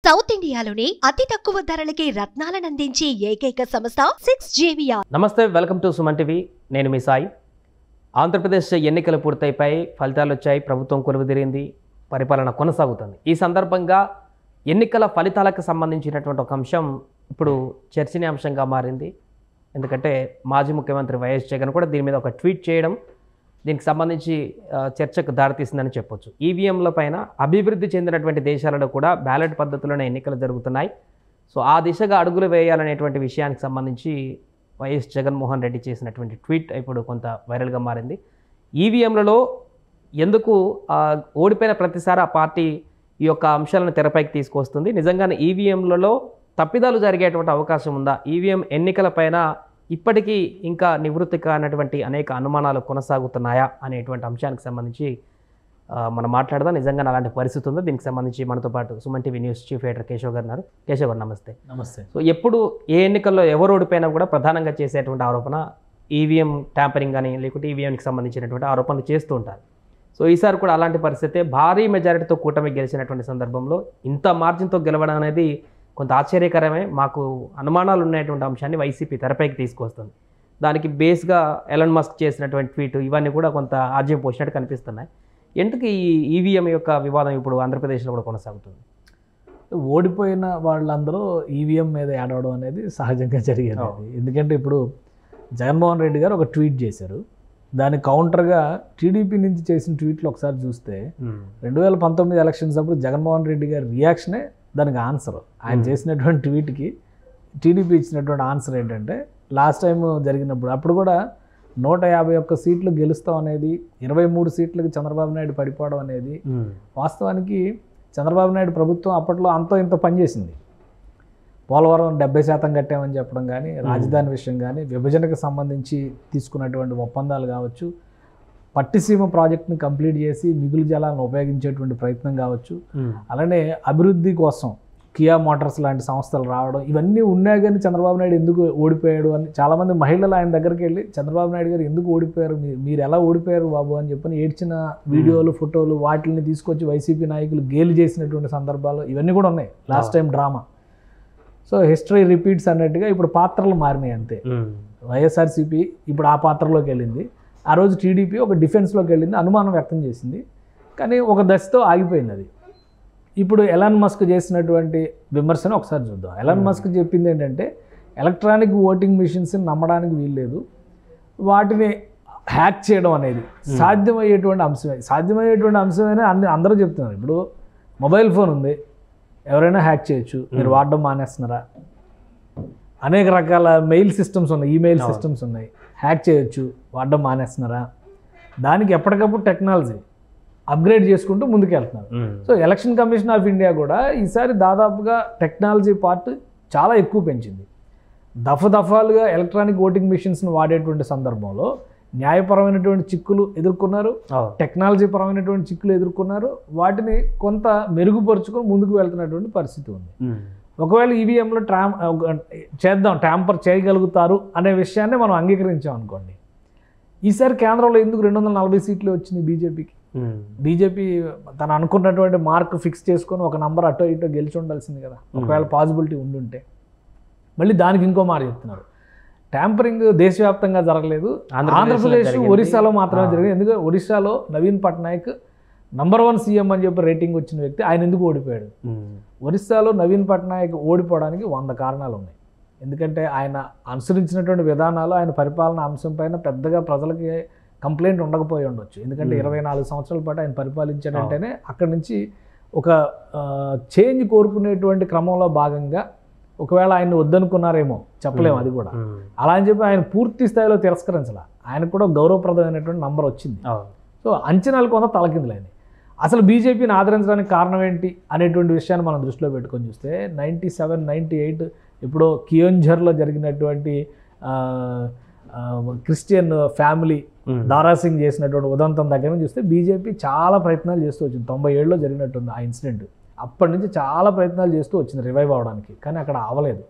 South ఇండియాలోనే అతి తక్కువ ధరలకి రత్నాలను అందించే ఏకైక సంస్థ 6JVR. నమస్తే, వెల్కమ్ టు సుమన్ టీవీ. నేను మీ సాయి. ఆంధ్రప్రదేశ్ ఎన్నికలు పూర్తయిపోయి ఫలితాలు వచ్చాయి, ప్రభుత్వం కొలువుదీరింది, పరిపాలన కొనసాగుతుంది. ఈ సందర్భంగా ఎన్నికల ఫలితాలకు సంబంధించినటువంటి ఒక అంశం ఇప్పుడు చర్చనీయాంశంగా మారింది. ఎందుకంటే మాజీ ముఖ్యమంత్రి వైఎస్ జగన్ కూడా దీని మీద ఒక ట్వీట్ చేయడం దీనికి సంబంధించి చర్చకు దారితీసిందని చెప్పొచ్చు. ఈవీఎంల పైన అభివృద్ధి చెందినటువంటి దేశాలలో కూడా బ్యాలెట్ పద్ధతిలోనే ఎన్నికలు జరుగుతున్నాయి. సో ఆ దిశగా అడుగులు వేయాలనేటువంటి విషయానికి సంబంధించి వైఎస్ జగన్మోహన్ రెడ్డి చేసినటువంటి ట్వీట్ ఇప్పుడు కొంత వైరల్గా మారింది. ఈవీఎంలలో ఎందుకు ఓడిపోయిన ప్రతిసారి ఆ పార్టీ ఈ యొక్క అంశాలను తెరపైకి తీసుకొస్తుంది, నిజంగానే ఈవీఎంలలో తప్పిదాలు జరిగేటువంటి అవకాశం ఉందా, ఈవీఎం ఎన్నికలపైన ఇప్పటికీ ఇంకా నివృత్తి కానటువంటి అనేక అనుమానాలు కొనసాగుతున్నాయా అనేటువంటి అంశానికి సంబంధించి మనం మాట్లాడదాం. నిజంగా అలాంటి పరిస్థితి ఉందో దీనికి సంబంధించి మనతో పాటు Suman TV news chief editor Keshav గారు ఉన్నారు. కేశవ్ గారు నమస్తే. నమస్తే. సో ఎప్పుడు ఏ ఎన్నికల్లో ఎవరు ఓడిపోయినా కూడా ప్రధానంగా చేసేటువంటి ఆరోపణ ఈవీఎం ట్యాంపరింగ్ కానీ లేకుంటే ఈవీఎంకి సంబంధించినటువంటి ఆరోపణలు చేస్తూ ఉంటారు. సో ఈసారి కూడా అలాంటి పరిస్థితే, భారీ మెజారిటీతో కూటమి గెలిచినటువంటి సందర్భంలో ఇంత మార్జిన్తో గెలవడం అనేది కొంత ఆశ్చర్యకరమే. మాకు అనుమానాలు ఉన్నటువంటి అంశాన్ని వైసీపీ తెరపైకి తీసుకొస్తుంది. దానికి బేస్గా ఎలన్ మస్క్ చేసినటువంటి ట్వీట్ ఇవన్నీ కూడా కొంత ఆజ్యం పోసినట్టు కనిపిస్తున్నాయి. ఎందుకు ఈ ఈవీఎం యొక్క వివాదం ఇప్పుడు ఆంధ్రప్రదేశ్లో కూడా కొనసాగుతుంది? ఓడిపోయిన వాళ్ళందరూ ఈవీఎం మీద ఏడవడం అనేది సహజంగా జరిగేది. ఎందుకంటే ఇప్పుడు జగన్మోహన్ రెడ్డి గారు ఒక ట్వీట్ చేశారు. దాని కౌంటర్గా టీడీపీ నుంచి చేసిన ట్వీట్లు ఒకసారి చూస్తే 2019 ఎలక్షన్స్ అప్పుడు జగన్మోహన్ రెడ్డి గారి రియాక్షనే దానికి ఆన్సర్. ఆయన చేసినటువంటి ట్వీట్కి టీడీపీ ఇచ్చినటువంటి ఆన్సర్ ఏంటంటే, లాస్ట్ టైం జరిగినప్పుడు అప్పుడు కూడా 151 సీట్లు గెలుస్తాం అనేది, 23 సీట్లకు చంద్రబాబు నాయుడు పడిపోవడం అనేది, వాస్తవానికి చంద్రబాబు నాయుడు ప్రభుత్వం అప్పట్లో అంతో ఇంత పనిచేసింది. పోలవరం 70% కట్టామని చెప్పడం కానీ, రాజధాని విషయం కానీ, విభజనకు సంబంధించి తీసుకున్నటువంటి ఒప్పందాలు కావచ్చు, పట్టిసీమ ప్రాజెక్టుని కంప్లీట్ చేసి మిగులు జలాలను ఉపయోగించేటువంటి ప్రయత్నం కావచ్చు, అలానే అభివృద్ధి కోసం కియా మోటార్స్ లాంటి సంస్థలు రావడం, ఇవన్నీ ఉన్నాయి. కానీ చంద్రబాబు నాయుడు ఎందుకు ఓడిపోయాడు అని చాలామంది మహిళలు ఆయన దగ్గరికి వెళ్ళి, చంద్రబాబు నాయుడు గారు ఎందుకు ఓడిపోయారు, మీరు ఎలా ఓడిపోయారు బాబు అని చెప్పని ఏడ్చిన వీడియోలు, ఫోటోలు వాటిని తీసుకొచ్చి వైసీపీ నాయకులు గేలి చేసినటువంటి సందర్భాలు ఇవన్నీ కూడా ఉన్నాయి. Last time drama. So history repeats అన్నట్టుగా ఇప్పుడు పాత్రలు మారినాయి అంతే. వైఎస్ఆర్సీపీ ఇప్పుడు ఆ పాత్రలోకి వెళ్ళింది. ఆ రోజు టీడీపీ ఒక డిఫెన్స్లోకి వెళ్ళింది, అనుమానం వ్యక్తం చేసింది, కానీ ఒక దశతో ఆగిపోయింది అది. ఇప్పుడు ఎలాన్ మస్క్ చేసినటువంటి విమర్శను ఒకసారి చూద్దాం. ఎలాన్ మస్క్ చెప్పింది ఏంటంటే, ఎలక్ట్రానిక్ ఓటింగ్ మిషన్స్ని నమ్మడానికి వీల్లేదు, వాటిని హ్యాక్ చేయడం అనేది సాధ్యమయ్యేటువంటి అంశమే. సాధ్యమయ్యేటువంటి అంశమైనా అందరూ చెప్తున్నారు. ఇప్పుడు మొబైల్ ఫోన్ ఉంది, ఎవరైనా హ్యాక్ చేయొచ్చు, మీరు వాడడం మానేస్తున్నారా? అనేక రకాల మెయిల్ సిస్టమ్స్ ఉన్నాయి, ఈమెయిల్ సిస్టమ్స్ ఉన్నాయి, హ్యాక్ చేయొచ్చు, వాడడం మానేస్తున్నారా? దానికి ఎప్పటికప్పుడు టెక్నాలజీ అప్గ్రేడ్ చేసుకుంటూ ముందుకెళ్తున్నారు. So election commission of India కూడా ఈసారి దాదాపుగా టెక్నాలజీ పార్ట్ చాలా ఎక్కువ పెంచింది. దఫాలుగా ఎలక్ట్రానిక్ ఓటింగ్ మిషన్స్ని వాడేటువంటి సందర్భంలో న్యాయపరమైనటువంటి చిక్కులు ఎదుర్కొన్నారు, టెక్నాలజీ పరమైనటువంటి చిక్కులు ఎదుర్కొన్నారు. వాటిని కొంత మెరుగుపరుచుకొని ముందుకు వెళ్తున్నటువంటి పరిస్థితి ఉంది. ఒకవేళ ఈవీఎంలో ట్యాంపర్ చేయగలుగుతారు అనే విషయాన్ని మనం అంగీకరించాం అనుకోండి, ఈసారి కేంద్రంలో ఎందుకు 240 సీట్లు వచ్చినాయి బీజేపీకి? బీజేపీ తను అనుకున్నటువంటి మార్క్ ఫిక్స్ చేసుకొని ఒక నంబర్ అటో ఇటో గెలిచి ఉండాల్సింది కదా, ఒకవేళ పాసిబిలిటీ ఉండుంటే. మళ్ళీ దానికి ఇంకో మాట చెప్తున్నారు, ట్యాంపరింగ్ దేశవ్యాప్తంగా జరగలేదు, ఆంధ్రప్రదేశ్ ఒరిస్సాలో మాత్రమే జరిగింది. ఎందుకంటే ఒరిస్సాలో నవీన్ పట్నాయక్ నంబర్ 1 సీఎం అని చెప్పి రేటింగ్ వచ్చిన వ్యక్తి, ఆయన ఎందుకు ఓడిపోయాడు? ఒరిస్సాలో నవీన్ పట్నాయక్ ఓడిపోవడానికి 100 కారణాలు ఉన్నాయి. ఎందుకంటే ఆయన అనుసరించినటువంటి విధానాలు, ఆయన పరిపాలన అంశం పైన పెద్దగా ప్రజలకి కంప్లైంట్ ఉండకపోయి ఉండొచ్చు. ఎందుకంటే 24 సంవత్సరాల పాటు ఆయన పరిపాలించాడంటేనే అక్కడి నుంచి ఒక చేంజ్ కోరుకునేటువంటి క్రమంలో భాగంగా ఒకవేళ ఆయన్ని వద్దనుకున్నారేమో చెప్పలేము, అది కూడా. అలా అని చెప్పి ఆయన పూర్తి స్థాయిలో తిరస్కరించాల, ఆయనకు కూడా గౌరవప్రదమైనటువంటి నంబర్ వచ్చింది. సో అంచనాలు కొంత తలకిందులైనవి. అసలు బీజేపీని ఆదరించడానికి కారణం ఏంటి అనేటువంటి విషయాన్ని మనం దృష్టిలో పెట్టుకొని చూస్తే 97, 98 ఇప్పుడు కియోంఝర్లో జరిగినటువంటి క్రిస్టియన్ ఫ్యామిలీ దారాసింగ్ చేసినటువంటి ఉదంతం దగ్గర నుంచి చూస్తే బీజేపీ చాలా ప్రయత్నాలు చేస్తూ వచ్చింది. 97లో జరిగినట్టుంది ఆ ఇన్సిడెంట్. అప్పటి నుంచి చాలా ప్రయత్నాలు చేస్తూ వచ్చింది రివైవ్ అవడానికి, కానీ అక్కడ అవ్వలేదు.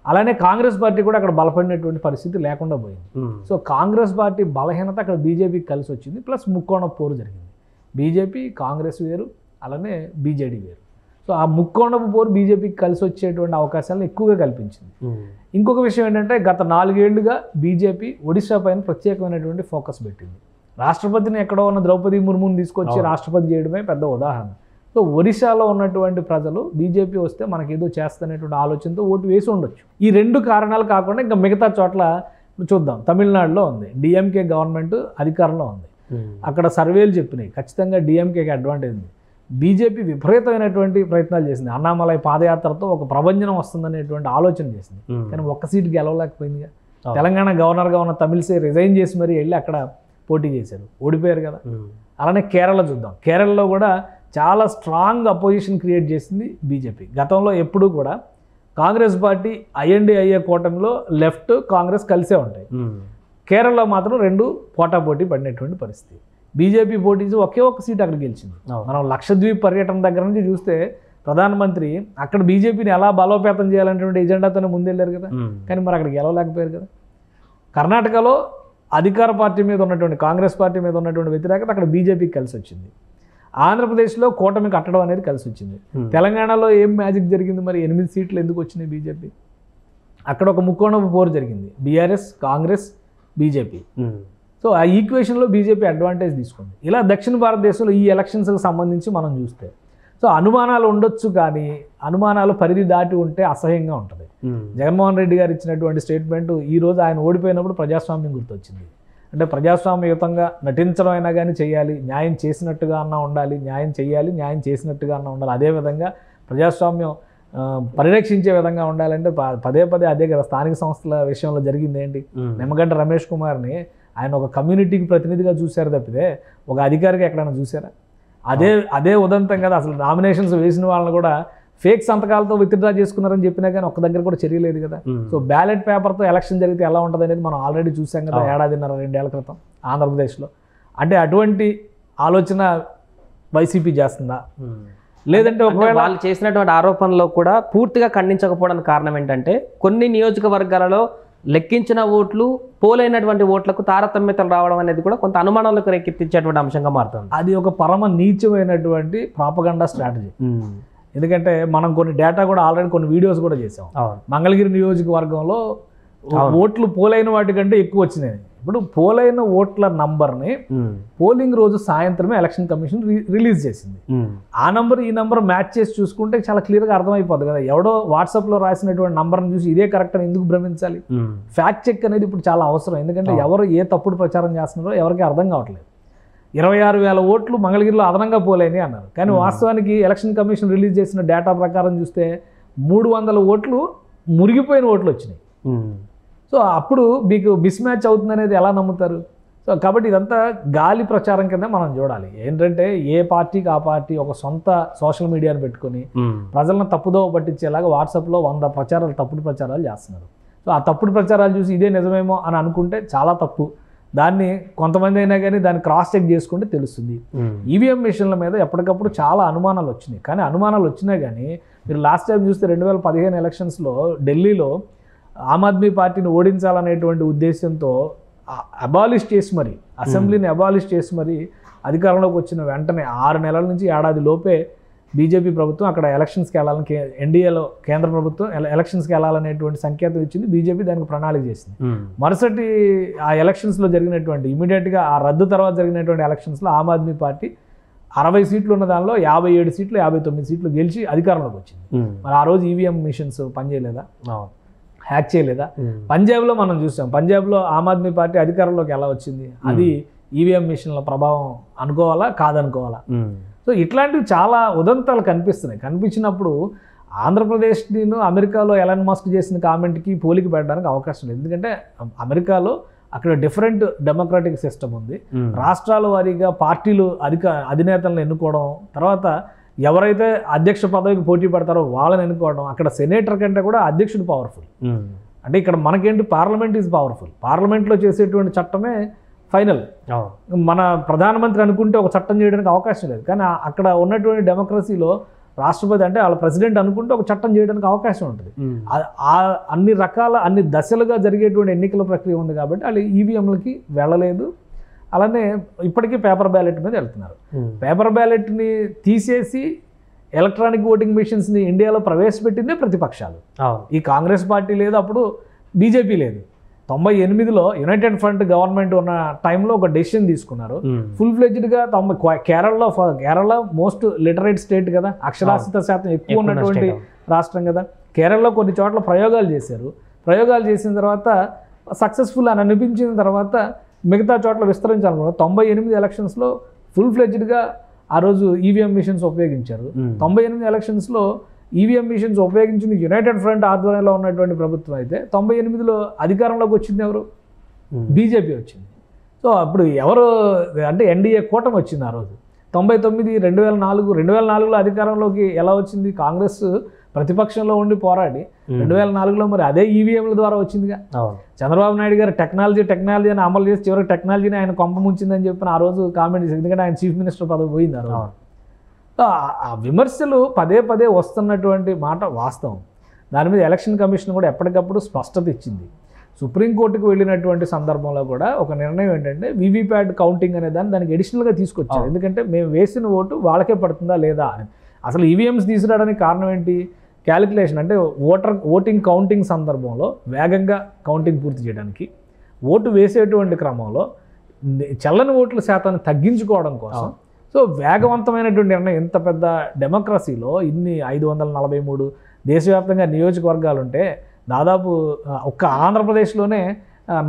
అలానే కాంగ్రెస్ పార్టీ కూడా అక్కడ బలపడినటువంటి పరిస్థితి లేకుండా పోయింది. సో కాంగ్రెస్ పార్టీ బలహీనత అక్కడ బీజేపీకి కలిసి వచ్చింది. ప్లస్ ముక్కోణ పోరు జరిగింది. బీజేపీ కాంగ్రెస్ వేరు, అలానే బీజేడీ వేరు. సో సో ఆ ముక్కోణపు పోరు బీజేపీకి కలిసి వచ్చేటువంటి అవకాశాలను ఎక్కువగా కల్పించింది. ఇంకొక విషయం ఏంటంటే గత 4 ఏళ్లుగా బీజేపీ ఒడిశా పైన ప్రత్యేకమైనటువంటి ఫోకస్ పెట్టింది. రాష్ట్రపతిని ఎక్కడో ఉన్న ద్రౌపది ముర్ముని తీసుకొచ్చి రాష్ట్రపతి చేయడమే పెద్ద ఉదాహరణ. సో ఒడిశాలో ఉన్నటువంటి ప్రజలు బీజేపీ వస్తే మనకేదో చేస్తనేటువంటి ఆలోచనతో ఓటు వేసి ఉండొచ్చు. ఈ 2 కారణాలు కాకుండా ఇంకా మిగతా చోట్ల చూద్దాం. తమిళనాడులో ఉంది, డిఎంకే గవర్నమెంట్ అధికారంలో ఉంది. అక్కడ సర్వేలు చెప్పినాయి ఖచ్చితంగా డిఎంకేకి అడ్వాంటేజ్ ఉంది. బీజేపీ విపరీతమైనటువంటి ప్రయత్నాలు చేసింది. అన్నామలై పాదయాత్రతో ఒక ప్రభంజనం వస్తుందనేటువంటి ఆలోచన చేసింది. కానీ ఒక్క సీటు గెలవలేకపోయిందిగా. తెలంగాణ గవర్నర్గా ఉన్న తమిళిసై రిజైన్ చేసి మరీ వెళ్ళి అక్కడ పోటీ చేశారు, ఓడిపోయారు కదా. అలానే కేరళ చూద్దాం. కేరళలో కూడా చాలా స్ట్రాంగ్ అపోజిషన్ క్రియేట్ చేసింది బీజేపీ. గతంలో ఎప్పుడూ కూడా కాంగ్రెస్ పార్టీ ఐఎన్డీఐఏ కూటమిలో లెఫ్ట్ కాంగ్రెస్ కలిసే ఉంటాయి. కేరళలో మాత్రం 2 పోటాపోటీ పడినటువంటి పరిస్థితి. బీజేపీ పోటీ ఒకే ఒక్క సీట్ అక్కడ గెలిచింది. మనం లక్షద్వీప్ పర్యటన దగ్గర నుంచి చూస్తే ప్రధానమంత్రి అక్కడ బీజేపీని ఎలా బలోపేతం చేయాలనేటువంటి ఎజెండాతోనే ముందెళ్ళారు కదా. కానీ మరి అక్కడ గెలవలేకపోయారు కదా. కర్ణాటకలో అధికార పార్టీ మీద ఉన్నటువంటి కాంగ్రెస్ పార్టీ మీద ఉన్నటువంటి వ్యతిరేకత అక్కడ బీజేపీకి కలిసి వచ్చింది. ఆంధ్రప్రదేశ్లో కూటమి కట్టడం అనేది కలిసి వచ్చింది. తెలంగాణలో ఏం మ్యాజిక్ జరిగింది మరి? 8 సీట్లు ఎందుకు వచ్చినాయి బీజేపీ? అక్కడ ఒక ముక్కోణపు పోరు జరిగింది, బీఆర్ఎస్, కాంగ్రెస్, బీజేపీ. సో ఆ ఈక్వేషన్లో బీజేపీ అడ్వాంటేజ్ తీసుకుంది. ఇలా దక్షిణ భారతదేశంలో ఈ ఎలక్షన్స్కి సంబంధించి మనం చూస్తే సో అనుమానాలు ఉండొచ్చు, కానీ అనుమానాలు పరిధి దాటి ఉంటే అసహ్యంగా ఉంటుంది. జగన్మోహన్ రెడ్డి గారు ఇచ్చినటువంటి స్టేట్మెంట్ ఈరోజు ఆయన ఓడిపోయినప్పుడు ప్రజాస్వామ్యం గుర్తొచ్చింది. అంటే ప్రజాస్వామ్యయుతంగా నటించడం అయినా కానీ చేయాలి, న్యాయం చేసినట్టుగా అన్నా ఉండాలి, న్యాయం చేయాలి, న్యాయం చేసినట్టుగా అన్నా ఉండాలి. అదేవిధంగా ప్రజాస్వామ్యం పరిరక్షించే విధంగా ఉండాలంటే పదే అదే కదా స్థానిక సంస్థల విషయంలో జరిగింది ఏంటి? నిమ్మగడ్డ రమేష్ కుమార్ని ఆయన ఒక కమ్యూనిటీకి ప్రతినిధిగా చూశారు తప్పితే ఒక అధికారిగా ఎక్కడైనా చూసారా? అదే ఉదంతం కదా. అసలు నామినేషన్స్ వేసిన వాళ్ళని కూడా ఫేక్ సంతకాలతో విత్డ్రా చేసుకున్నారని చెప్పినా కానీ ఒక్క దగ్గర కూడా చర్య లేదు కదా. సో బ్యాలెట్ పేపర్తో ఎలక్షన్ జరిగితే ఎలా ఉంటుంది అనేది మనం ఆల్రెడీ చూసాం కదా 1.5-2 ఏళ్ల క్రితం ఆంధ్రప్రదేశ్లో. అంటే అటువంటి ఆలోచన వైసీపీ చేస్తుందా? లేదంటే ఒకవేళ వాళ్ళు చేసినటువంటి ఆరోపణలో కూడా పూర్తిగా ఖండించకపోవడానికి కారణం ఏంటంటే కొన్ని నియోజకవర్గాలలో లెక్కించిన ఓట్లు పోలైనటువంటి ఓట్లకు తారతమ్యతలు రావడం అనేది కూడా కొంత అనుమానాలకు రేకెత్తించేటువంటి అంశంగా మారుతుంది. అది ఒక పరమ నీచమైనటువంటి ప్రాపగండా స్ట్రాటజీ. ఎందుకంటే మనం కొన్ని డేటా కూడా ఆల్రెడీ కొన్ని వీడియోస్ కూడా చేసాం. మంగళగిరి నియోజకవర్గంలో ఓట్లు పోలైన వాటికంటే ఎక్కువ వచ్చినాయి. ఇప్పుడు పోలైన ఓట్ల నంబర్ని పోలింగ్ రోజు సాయంత్రమే ఎలక్షన్ కమిషన్ రిలీజ్ చేసింది. ఆ నంబర్ ఈ నంబర్ మ్యాచ్ చేసి చూసుకుంటే చాలా క్లియర్గా అర్థమైపోద్ది కదా. ఎవడో వాట్సాప్లో రాసినటువంటి నంబర్ని చూసి ఇదే కరెక్ట్ అని ఎందుకు భ్రమించాలి? ఫ్యాక్ట్ చెక్ అనేది ఇప్పుడు చాలా అవసరం. ఎందుకంటే ఎవరు ఏ తప్పుడు ప్రచారం చేస్తున్నారో ఎవరికి అర్థం కావట్లేదు. 26,000 ఓట్లు మంగళగిరిలో అదనంగా పోలేని అన్నారు. కానీ వాస్తవానికి ఎలక్షన్ కమిషన్ రిలీజ్ చేసిన డేటా ప్రకారం చూస్తే 300 ఓట్లు మురిగిపోయిన ఓట్లు వచ్చినాయి. సో అప్పుడు మీకు మిస్ మ్యాచ్ అవుతుంది అనేది ఎలా నమ్ముతారు? సో కాబట్టి ఇదంతా గాలి ప్రచారం కింద మనం చూడాలి. ఏంటంటే ఏ పార్టీకి ఆ పార్టీ ఒక సొంత సోషల్ మీడియాను పెట్టుకొని ప్రజలను తప్పుదోవ పట్టించేలాగా వాట్సాప్లో 100 ప్రచారాలు తప్పుడు ప్రచారాలు చేస్తున్నారు. సో ఆ తప్పుడు ప్రచారాలు చూసి ఇదే నిజమేమో అని అనుకుంటే చాలా తప్పు. దాన్ని కొంతమంది అయినా కానీ దాన్ని క్రాస్ చెక్ చేసుకుంటే తెలుస్తుంది. ఈవీఎం మిషన్ల మీద ఎప్పటికప్పుడు చాలా అనుమానాలు వచ్చినాయి. కానీ అనుమానాలు వచ్చినా కానీ మీరు లాస్ట్ టైం చూస్తే 2015 ఎలక్షన్స్లో ఢిల్లీలో ఆమ్ ఆద్మీ పార్టీని ఓడించాలనేటువంటి ఉద్దేశంతో అబాలిష్ చేసి మరి అసెంబ్లీని అబాలిష్ చేసి మరి అధికారంలోకి వచ్చిన వెంటనే 6 నెలల నుంచి ఏడాది లోపే బీజేపీ ప్రభుత్వం అక్కడ ఎలక్షన్స్కి వెళ్ళాలని ఎన్డీఏలో కేంద్ర ప్రభుత్వం ఎలక్షన్స్కి వెళ్ళాలనేటువంటి సంకేతం ఇచ్చింది. బీజేపీ దానికి ప్రణాళిక చేసింది. మరుసటి ఆ ఎలక్షన్స్లో జరిగినటువంటి ఇమీడియట్గా ఆ రద్దు తర్వాత జరిగినటువంటి ఎలక్షన్స్లో ఆమ్ ఆద్మీ పార్టీ 60 సీట్లు ఉన్న దానిలో 57 సీట్లు 59 సీట్లు గెలిచి అధికారంలోకి వచ్చింది. మరి ఆ రోజు ఈవీఎం మిషన్స్ పనిచేయలేదా? హ్యాక్ చేయలేదా? పంజాబ్లో మనం చూసాం. పంజాబ్లో ఆమ్ ఆద్మీ పార్టీ అధికారంలోకి ఎలా వచ్చింది? అది ఈవీఎం మిషన్ల ప్రభావం అనుకోవాలా కాదనుకోవాలా? సో ఇట్లాంటివి చాలా ఉదంతాలు కనిపించినప్పుడు ఆంధ్రప్రదేశ్ని అమెరికాలో ఎలాన్ మస్క్ చేసిన కామెంట్కి పోలిక పెట్టడానికి అవకాశం లేదు. ఎందుకంటే అమెరికాలో అక్కడ డిఫరెంట్ డెమోక్రాటిక్ సిస్టమ్ ఉంది. రాష్ట్రాల వారీగా పార్టీలు అధినేతలను ఎన్నుకోవడం, తర్వాత ఎవరైతే అధ్యక్ష పదవికి పోటీ పడతారో వాళ్ళని ఎన్నుకోవడం. అక్కడ సెనేటర్ కంటే కూడా అధ్యక్షుడు పవర్ఫుల్. అంటే ఇక్కడ మనకేంటి పార్లమెంట్ ఈజ్ పవర్ఫుల్. పార్లమెంట్లో చేసేటువంటి చట్టమే ఫైనల్. మన ప్రధానమంత్రి అనుకుంటే ఒక చట్టం చేయడానికి అవకాశం లేదు. కానీ అక్కడ ఉన్నటువంటి డెమోక్రసీలో రాష్ట్రపతి అంటే వాళ్ళ ప్రెసిడెంట్ అనుకుంటే ఒక చట్టం చేయడానికి అవకాశం ఉంటుంది. అన్ని దశలుగా జరిగేటువంటి ఎన్నికల ప్రక్రియ ఉంది కాబట్టి వాళ్ళు ఈవీఎంలకి వెళ్ళలేదు. అలానే ఇప్పటికీ పేపర్ బ్యాలెట్ మీద వెళ్తున్నారు. పేపర్ బ్యాలెట్ని తీసేసి ఎలక్ట్రానిక్ ఓటింగ్ మిషన్స్ని ఇండియాలో ప్రవేశపెట్టిందే ప్రతిపక్షాలు. ఈ కాంగ్రెస్ పార్టీ లేదు, అప్పుడు బీజేపీ లేదు. 98లో యునైటెడ్ ఫ్రంట్ గవర్నమెంట్ ఉన్న టైంలో ఒక డెసిషన్ తీసుకున్నారు. ఫుల్ ఫ్లెడ్జ్డ్గా కేరళ మోస్ట్ లిటరేట్ స్టేట్ కదా, అక్షరాస్యత శాతం ఎక్కువ ఉన్నటువంటి రాష్ట్రం కదా. కేరళలో కొన్ని చోట్ల ప్రయోగాలు చేశారు. ప్రయోగాలు చేసిన తర్వాత సక్సెస్ఫుల్ అని అనిపించిన తర్వాత మిగతా చోట్ల విస్తరించాలనుకున్నారు. 98 ఎలక్షన్స్లో ఫుల్ ఫ్లెడ్జ్డ్గా ఆ రోజు ఈవీఎం మిషన్స్ ఉపయోగించారు. 98 ఎలక్షన్స్లో ఈవీఎం మిషన్స్ ఉపయోగించింది యునైటెడ్ ఫ్రంట్ ఆధ్వర్యంలో ఉన్నటువంటి ప్రభుత్వం అయితే 98లో అధికారంలోకి వచ్చింది ఎవరు? బీజేపీ వచ్చింది. సో అప్పుడు ఎవరు అంటే ఎన్డీఏ కూటమి వచ్చింది ఆ రోజు. 99, 2004లో అధికారంలోకి ఎలా వచ్చింది? కాంగ్రెస్ ప్రతిపక్షంలో ఉండి పోరాడి 2004లో మరి అదే ఈవీఎంల ద్వారా వచ్చిందిగా. చంద్రబాబు నాయుడు గారు టెక్నాలజీ అని అమలు చేసి చివరికి టెక్నాలజీని ఆయన కొంప ముంచిందని చెప్పిన ఆ రోజు కామెంట్ చేసి, ఎందుకంటే ఆయన చీఫ్ మినిస్టర్ పదవి పోయింది ఆ రోజు. ఆ విమర్శలు పదే వస్తున్నటువంటి మాట వాస్తవం. దాని మీద ఎలక్షన్ కమిషన్ కూడా ఎప్పటికప్పుడు స్పష్టత ఇచ్చింది. సుప్రీంకోర్టుకు వెళ్ళినటువంటి సందర్భంలో కూడా ఒక నిర్ణయం ఏంటంటే వీవీప్యాట్ కౌంటింగ్ అనే దానికి అడిషనల్గా తీసుకొచ్చారు. ఎందుకంటే మేము వేసిన ఓటు వాళ్ళకే పడుతుందా లేదా అని. అసలు ఈవీఎంస్ తీసుకురావడానికి కారణం ఏంటి? క్యాలిక్యులేషన్ అంటే ఓటింగ్ కౌంటింగ్ సందర్భంలో వేగంగా కౌంటింగ్ పూర్తి చేయడానికి, ఓటు వేసేటువంటి క్రమంలో చెల్లని ఓట్ల శాతాన్ని తగ్గించుకోవడం కోసం. సో వేగవంతమైనటువంటి నిర్ణయం. ఇంత పెద్ద డెమోక్రసీలో ఇన్ని 543 దేశవ్యాప్తంగా నియోజకవర్గాలు ఉంటే దాదాపు ఒక్క ఆంధ్రప్రదేశ్లోనే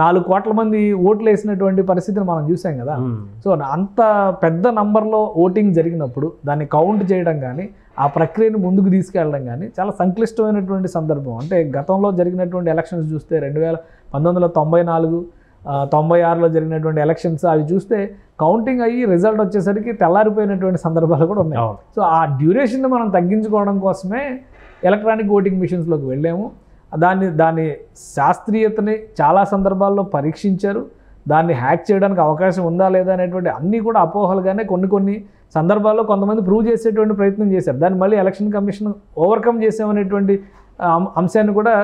4 కోట్ల మంది ఓట్లు వేసినటువంటి పరిస్థితిని మనం చూసాం కదా. సో అంత పెద్ద నంబర్లో ఓటింగ్ జరిగినప్పుడు దాన్ని కౌంట్ చేయడం కానీ, ఆ ప్రక్రియను ముందుకు తీసుకెళ్ళడం కానీ చాలా సంక్లిష్టమైనటువంటి సందర్భం. అంటే గతంలో జరిగినటువంటి ఎలక్షన్స్ చూస్తే 1994, 96లో జరిగినటువంటి ఎలక్షన్స్ అవి చూస్తే కౌంటింగ్ అయ్యి రిజల్ట్ వచ్చేసరికి తెల్లారిపోయినటువంటి సందర్భాలు కూడా ఉన్నాయి. సో ఆ డ్యూరేషన్ని మనం తగ్గించుకోవడం కోసమే ఎలక్ట్రానిక్ ఓటింగ్ మిషన్స్లోకి వెళ్ళాము. దాని శాస్త్రీయతని చాలా సందర్భాల్లో పరీక్షించారు. దాన్ని హ్యాక్ చేయడానికి అవకాశం ఉందా లేదా అనేటువంటి అన్నీ కూడా అపోహలుగానే కొన్ని సందర్భాల్లో కొంతమంది ప్రూవ్ చేసేటువంటి ప్రయత్నం చేశారు. దాన్ని మళ్ళీ ఎలక్షన్ కమిషన్ ఓవర్కమ్ చేసామనేటువంటి అంశాన్ని కూడా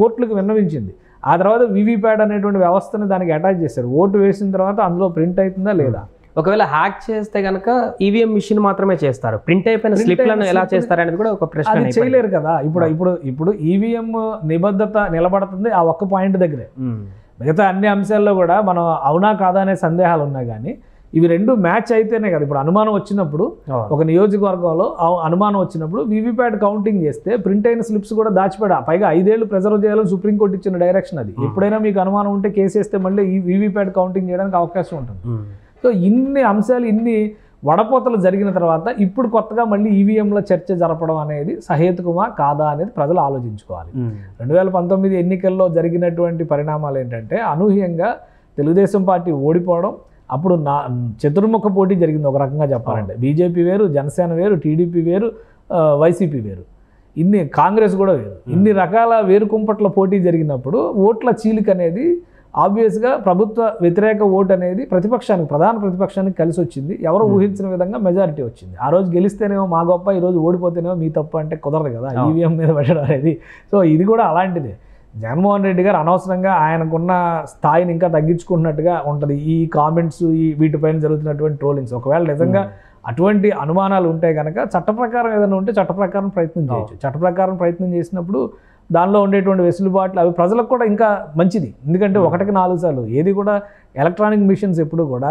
కోర్టులకు విన్నవించింది. ఆ తర్వాత వీవీప్యాట్ అనేటువంటి వ్యవస్థని దానికి అటాచ్ చేశారు. ఓటు వేసిన తర్వాత అందులో ప్రింట్ అవుతుందా లేదా. ఒకవేళ హ్యాక్ చేస్తే కనుక ఈవీఎం మిషన్ మాత్రమే చేస్తారు, ప్రింట్ అయిపోయిన స్లిప్లను ఎలా చేస్తారు అనేది కూడా ఒక ప్రశ్న. చేయలేరు కదా. ఇప్పుడు ఈవీఎం నిబద్ధత నిలబడుతుంది ఆ ఒక్క పాయింట్ దగ్గరే. మిగతా అన్ని అంశాల్లో కూడా మనం అవునా కాదా అనే సందేహాలు ఉన్నాయి. కానీ ఇవి రెండు మ్యాచ్ అయితేనే కదా. ఇప్పుడు అనుమానం వచ్చినప్పుడు ఒక నియోజకవర్గంలో అనుమానం వచ్చినప్పుడు వీవీప్యాట్ కౌంటింగ్ చేస్తే ప్రింట్ అయిన స్లిప్స్ కూడా దాచిపెడా, పైగా 5 ఏళ్ళు ప్రిజర్వ్ చేయాలని సుప్రీంకోర్టు ఇచ్చిన డైరెక్షన్ అది. ఎప్పుడైనా మీకు అనుమానం ఉంటే కేసు వేస్తే మళ్ళీ ఈ వీవీప్యాట్ కౌంటింగ్ చేయడానికి అవకాశం ఉంటుంది. సో ఇన్ని అంశాలు, ఇన్ని వడపోతలు జరిగిన తర్వాత ఇప్పుడు కొత్తగా మళ్ళీ ఈవీఎంల చర్చ జరపడం అనేది సహేతుకమా కాదా అనేది ప్రజలు ఆలోచించుకోవాలి. 2019 ఎన్నికల్లో జరిగినటువంటి పరిణామాలు ఏంటంటే అనూహ్యంగా తెలుగుదేశం పార్టీ ఓడిపోవడం. అప్పుడు చతుర్ముఖ పోటీ జరిగింది ఒక రకంగా చెప్పాలంటే. బీజేపీ వేరు, జనసేన వేరు, టీడీపీ వేరు, వైసీపీ వేరు, కాంగ్రెస్ కూడా వేరు. ఇన్ని రకాల వేరుకుంపట్ల పోటీ జరిగినప్పుడు ఓట్ల చీలిక అనేది ఆబ్వియస్గా ప్రభుత్వ వ్యతిరేక ఓటు అనేది ప్రధాన ప్రతిపక్షానికి కలిసి వచ్చింది. ఎవరు ఊహించిన విధంగా మెజారిటీ వచ్చింది. ఆ రోజు గెలిస్తేనేమో మా గొప్ప, ఈరోజు ఓడిపోతేనేమో మీ తప్పు అంటే కుదరదు కదా ఈవీఎం మీద పెట్టడం అనేది. సో ఇది కూడా అలాంటిదే. జగన్మోహన్ రెడ్డి గారు అనవసరంగా ఆయనకున్న స్థాయిని ఇంకా తగ్గించుకుంటున్నట్టుగా ఉంటుంది ఈ కామెంట్స్, వీటిపైన జరుగుతున్నటువంటి ట్రోలింగ్స్. ఒకవేళ నిజంగా అటువంటి అనుమానాలు ఉంటే కనుక చట్ట ప్రకారం ఏదైనా ఉంటే చట్ట ప్రకారం ప్రయత్నం చేయొచ్చు. చట్ట ప్రకారం ప్రయత్నం చేసినప్పుడు దానిలో ఉండేటువంటి వెసులుబాట్లు అవి ప్రజలకు కూడా ఇంకా మంచిది. ఎందుకంటే 1కి 4 సార్లు ఏది కూడా ఎలక్ట్రానిక్ మిషన్స్ ఎప్పుడు కూడా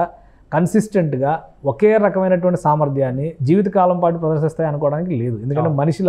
కన్సిస్టెంట్గా ఒకే రకమైనటువంటి సామర్థ్యాన్ని జీవితకాలం పాటు ప్రదర్శిస్తాయి అనుకోవడానికి లేదు. ఎందుకంటే మనిషి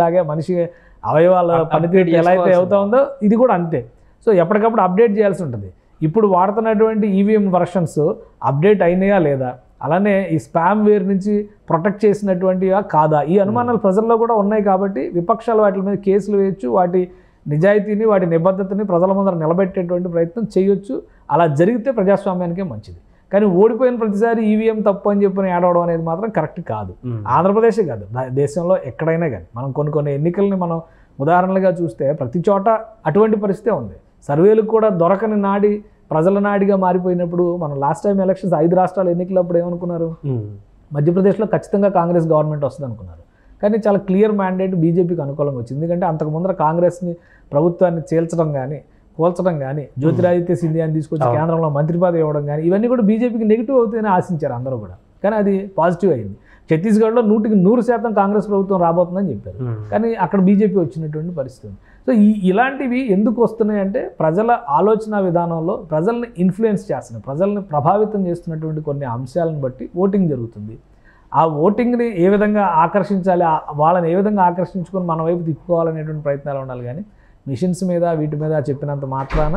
అవయవాల పనితీరు ఎలా అయితే అవుతా ఉందో ఇది కూడా అంతే. సో ఎప్పటికప్పుడు అప్డేట్ చేయాల్సి ఉంటుంది. ఇప్పుడు వాడుతున్నటువంటి ఈవీఎం వర్షన్స్ అప్డేట్ అయినాయా లేదా, అలానే ఈ స్పామ్ వేర్ నుంచి ప్రొటెక్ట్ చేసినటువంటివా కాదా, ఈ అనుమానాలు ప్రజల్లో కూడా ఉన్నాయి. కాబట్టి విపక్షాలు వాటి మీద కేసులు వేయచ్చు, వాటి నిజాయితీని, వాటి నిబద్ధతని ప్రజల ముందర నిలబెట్టేటువంటి ప్రయత్నం చేయొచ్చు. అలా జరిగితే ప్రజాస్వామ్యానికే మంచిది. కానీ ఓడిపోయిన ప్రతిసారి ఈవీఎం తప్పు అని చెప్పి ఏడవడం అనేది మాత్రం కరెక్ట్ కాదు. ఆంధ్రప్రదేశే కాదు, దేశంలో ఎక్కడైనా కానీ మనం కొన్ని ఎన్నికల్ని మనం ఉదాహరణలుగా చూస్తే ప్రతి చోట అటువంటి పరిస్థితే ఉంది. సర్వేలకు కూడా దొరకని నాడి ప్రజల నాడిగా మారిపోయినప్పుడు మనం లాస్ట్ టైం ఎలక్షన్స్ 5 రాష్ట్రాల ఎన్నికలప్పుడు ఏమనుకున్నారు? మధ్యప్రదేశ్లో ఖచ్చితంగా కాంగ్రెస్ గవర్నమెంట్ వస్తుంది అనుకున్నారు. కానీ చాలా క్లియర్ మ్యాండేట్ బీజేపీకి అనుకూలంగా వచ్చింది. ఎందుకంటే అంతకు ముందర కాంగ్రెస్ని ప్రభుత్వాన్ని కూల్చడం కానీ జ్యోతిరాదిత్య సింధియాని తీసుకొచ్చి కేంద్రంలో మంత్రి పదవి ఇవ్వడం కానీ ఇవన్నీ కూడా బీజేపీకి నెగిటివ్ అవుతాయని ఆశించారు అందరూ కూడా. కానీ అది పాజిటివ్ అయింది. ఛత్తీస్గఢ్లో 100% కాంగ్రెస్ ప్రభుత్వం రాబోతుందని చెప్పారు, కానీ అక్కడ బీజేపీ వచ్చినటువంటి పరిస్థితి ఉంది. సో ఇలాంటివి ఎందుకు వస్తున్నాయి అంటే ప్రజల ఆలోచన విధానంలో ప్రజల్ని ఇన్ఫ్లుయెన్స్ చేస్తున్నాయి, ప్రజల్ని ప్రభావితం చేస్తున్నటువంటి కొన్ని అంశాలను బట్టి ఓటింగ్ జరుగుతుంది. ఆ ఓటింగ్ని ఏ విధంగా ఆకర్షించాలి, వాళ్ళని ఏ విధంగా ఆకర్షించుకొని మన వైపు తిప్పుకోవాలనేటువంటి ప్రయత్నాలు ఉండాలి. కానీ మిషన్స్ మీద వీటి మీద చెప్పినంత మాత్రాన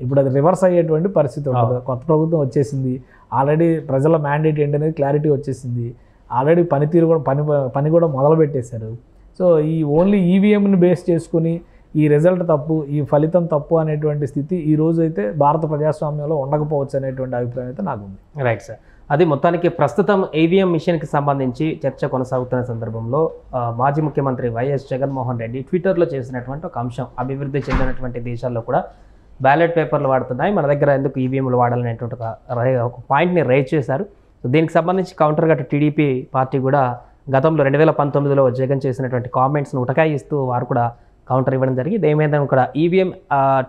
ఇప్పుడు అది రివర్స్ అయ్యేటువంటి పరిస్థితి ఉండదు. కొత్త ప్రభుత్వం వచ్చేసింది, ఆల్రెడీ ప్రజల మ్యాండేట్ ఏంటనేది క్లారిటీ వచ్చేసింది, ఆల్రెడీ పనితీరు కూడా పని కూడా మొదలు పెట్టేశారు. సో ఈ ఓన్లీ ఈవీఎంని బేస్ చేసుకుని ఈ రిజల్ట్ తప్పు, ఈ ఫలితం తప్పు అనేటువంటి స్థితి ఈ రోజు అయితే భారత ప్రజాస్వామ్యంలో ఉండకపోవచ్చు అనేటువంటి అభిప్రాయం అయితే నాకు ఉంది. Right sir. అది మొత్తానికి ప్రస్తుతం ఈవీఎం మిషన్కి సంబంధించి చర్చ కొనసాగుతున్న సందర్భంలో మాజీ ముఖ్యమంత్రి వైఎస్ జగన్మోహన్ రెడ్డి ట్విట్టర్లో చేసినటువంటి ఒక అంశం, అభివృద్ధి చెందినటువంటి దేశాల్లో కూడా బ్యాలెట్ పేపర్లు వాడుతున్నాయి, మన దగ్గర ఎందుకు ఈవీఎంలు వాడాలనేటువంటి ఒక పాయింట్ని రైజ్ చేశారు. సో దీనికి సంబంధించి కౌంటర్గా టీడీపీ పార్టీ కూడా గతంలో 2019లో జగన్ చేసినటువంటి కామెంట్స్ను ఉటకాయిస్తూ వారు కూడా కౌంటర్ ఇవ్వడం జరిగింది. ఏమైనా కూడా ఈవీఎం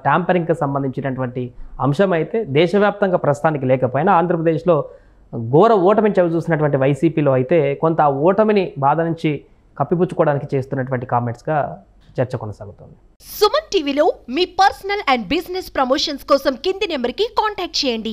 ట్యాంపరింగ్కి సంబంధించినటువంటి అంశం అయితే దేశవ్యాప్తంగా ప్రస్తుతానికి లేకపోయినా ఆంధ్రప్రదేశ్లో ఘోర ఓటమిని చవి చూసినటువంటి వైసీపీలో అయితే కొంత ఆ ఓటమిని బాధ నుంచి కప్పిపుచ్చుకోవడానికి చేస్తున్నటువంటి కామెంట్స్గా చర్చ కొనసాగుతుంది. సుమన్ టీవీలో మీ పర్సనల్ అండ్ బిజినెస్ ప్రమోషన్స్ కోసం కింది నెంబర్కి కాంటాక్ట్ చేయండి.